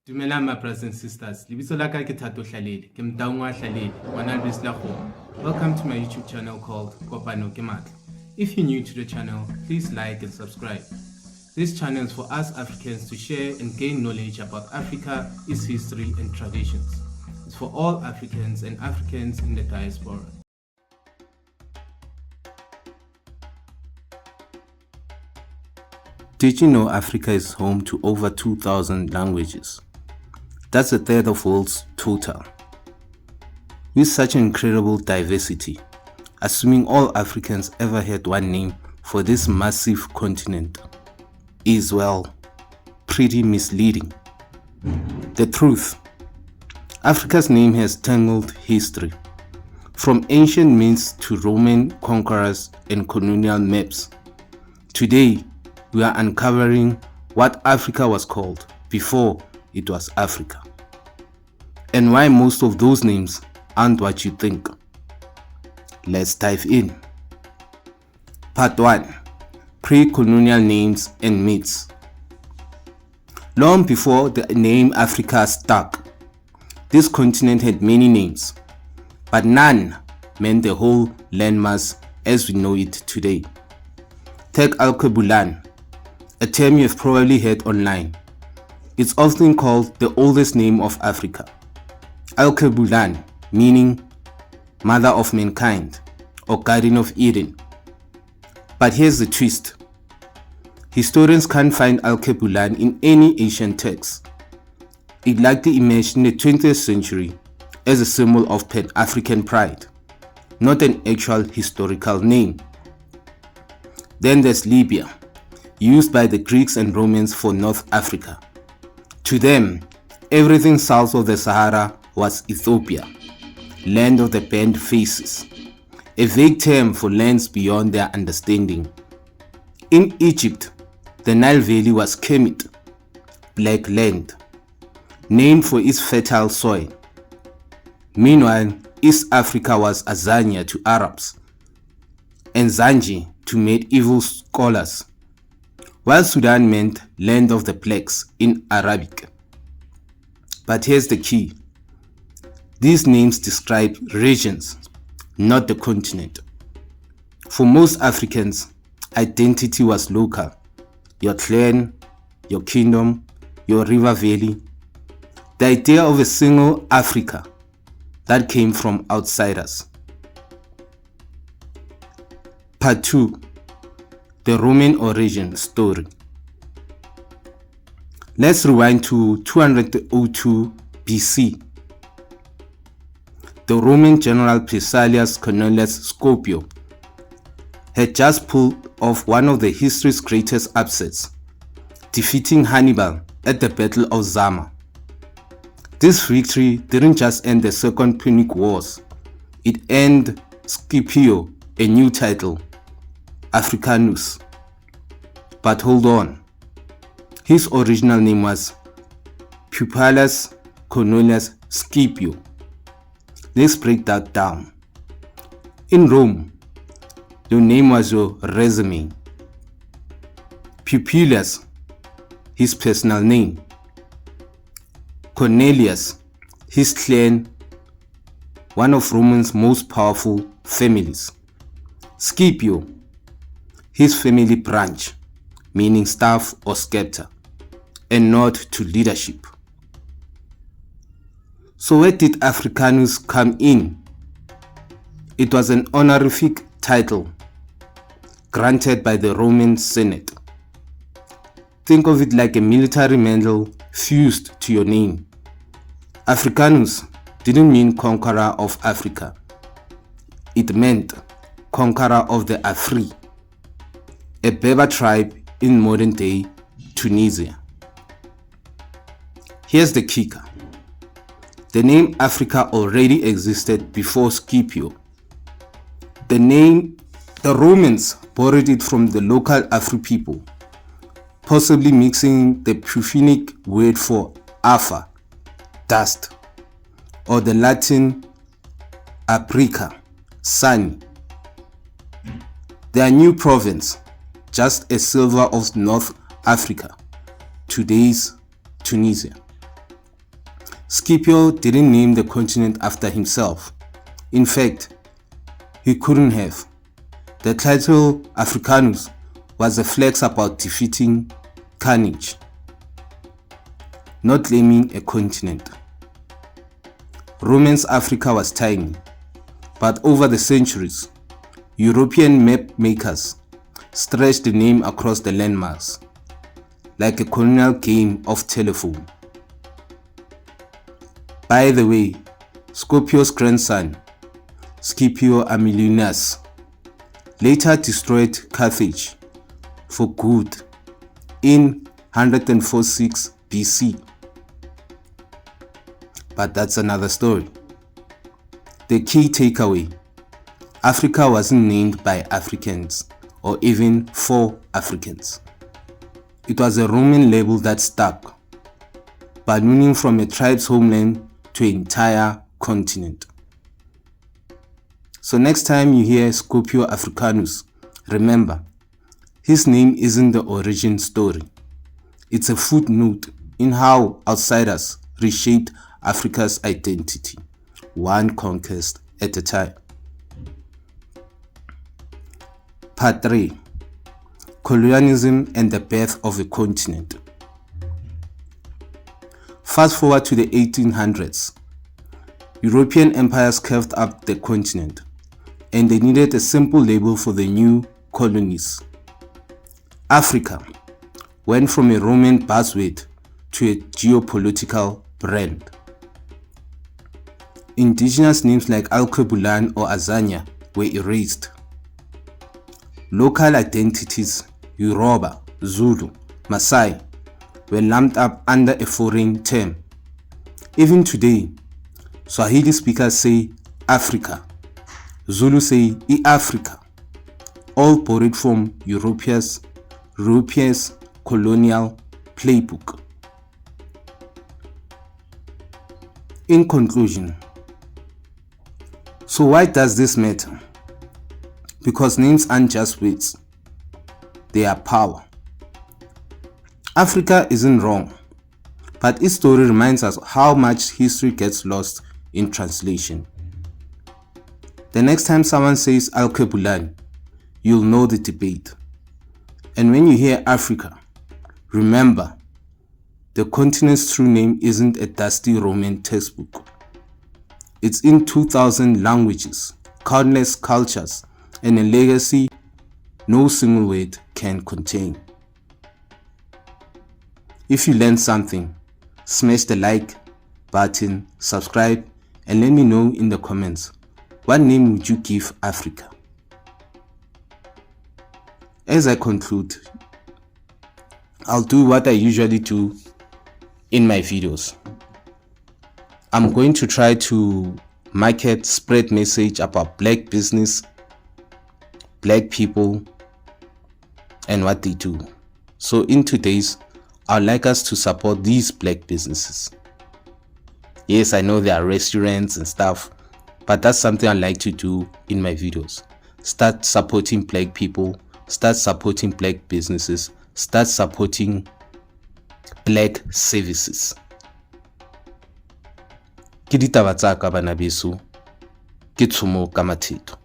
Dumelang my brothers and sisters. Lebitso la ka ke Thato Hlalele, ke Mtaungwa Hlalele, ngwana Bisla Kgomo. Welcome to my YouTube channel called Kopano ke Matla. If you're new to the channel, please like and subscribe. This channel is for us Africans to share and gain knowledge about Africa, its history and traditions. It's for all Africans and Africans in the diaspora. Did you know Africa is home to over 2,000 languages? That's a third of the world's total. With such incredible diversity, assuming all Africans ever had one name for this massive continent is, well, pretty misleading. The truth: Africa's name has tangled history, from ancient myths to Roman conquerors and colonial maps. Today, we are uncovering what Africa was called before it was Africa, and why most of those names aren't what you think. Let's dive in. Part 1. Pre-colonial names and myths. Long before the name Africa stuck, this continent had many names, but none meant the whole landmass as we know it today. Take Alkebulan, a term you've probably heard online. It's often called the oldest name of Africa. Alkebulan, meaning mother of mankind or garden of Eden. But here's the twist. Historians can't find Alkebulan in any ancient text. It likely emerged in the 20th century as a symbol of Pan-African pride, not an actual historical name. Then there's Libya, used by the Greeks and Romans for North Africa. To them, everything south of the Sahara was Ethiopia, land of the bent faces, a vague term for lands beyond their understanding. In Egypt, the Nile Valley was Kemet, black land, named for its fertile soil. Meanwhile, East Africa was Azania to Arabs, and Zanji to medieval scholars, while Sudan meant land of the blacks in Arabic. But here's the key. These names describe regions, not the continent. For most Africans, identity was local. Your clan, your kingdom, your river valley. The idea of a single Africa that came from outsiders. Part 2. The Roman origin story. Let's rewind to 202 BC. The Roman general Priscillius Cornelius Scipio had just pulled off one of the history's greatest upsets, defeating Hannibal at the Battle of Zama. This victory didn't just end the Second Punic Wars, it earned Scipio a new title, Africanus. But hold on, his original name was Publius Cornelius Scipio. Let's break that down. In Rome, your name was your resume. Publius, his personal name. Cornelius, his clan, one of Rome's most powerful families. Scipio, his family branch, meaning staff or scepter, and nod to leadership. So where did Africanus come in? It was an honorific title granted by the Roman Senate. Think of it like a military medal fused to your name. Africanus didn't mean conqueror of Africa. It meant conqueror of the Afri, a Berber tribe in modern-day Tunisia. Here's the kicker. The name Africa already existed before Scipio. The Romans borrowed it from the local Afri people, possibly mixing the Punic word for Afa, dust, or the Latin Aprica, sun. Their new province, just a sliver of North Africa, today's Tunisia. Scipio didn't name the continent after himself. In fact, he couldn't have. The title Africanus was a flex about defeating carnage, not claiming a continent. Romance Africa was tiny, but over the centuries, European map makers stretched the name across the landmass, like a colonial game of telephone. By the way, Scipio's grandson, Scipio Aemilianus, later destroyed Carthage for good in 146 BC. But that's another story. The key takeaway: Africa wasn't named by Africans or even for Africans. It was a Roman label that stuck, ballooning from a tribe's homeland to an entire continent. So next time you hear Scipio Africanus, remember, his name isn't the origin story. It's a footnote in how outsiders reshaped Africa's identity, one conquest at a time. Part 3. Colonialism and the birth of a continent. Fast forward to the 1800s. European empires carved up the continent, and they needed a simple label for the new colonies. Africa went from a Roman buzzword to a geopolitical brand. Indigenous names like Alkebulan or Azania were erased. Local identities, Yoruba, Zulu, Maasai, were lumped up under a foreign term. Even today, Swahili speakers say Africa, Zulu say Africa, all borrowed from Europe's colonial playbook. In conclusion, so why does this matter? Because names aren't just words, they are power. Africa isn't wrong, but its story reminds us how much history gets lost in translation. The next time someone says Alkebulan, you'll know the debate. And when you hear Africa, remember, the continent's true name isn't a dusty Roman textbook. It's in 2,000 languages, countless cultures, and a legacy no single word can contain. If you learned something, smash the like button, subscribe, and let me know in the comments, what name would you give Africa? As I conclude, I'll do what I usually do in my videos. I'm going to try to spread message about black business, black people, and what they do. So in today's, I'd like us to support these black businesses. Yes, I know there are restaurants and stuff, but that's something I like to do in my videos. Start supporting black people, start supporting black businesses, start supporting black services. Ke ditaba tsa ka bana beso, ke tshomo ka matheto.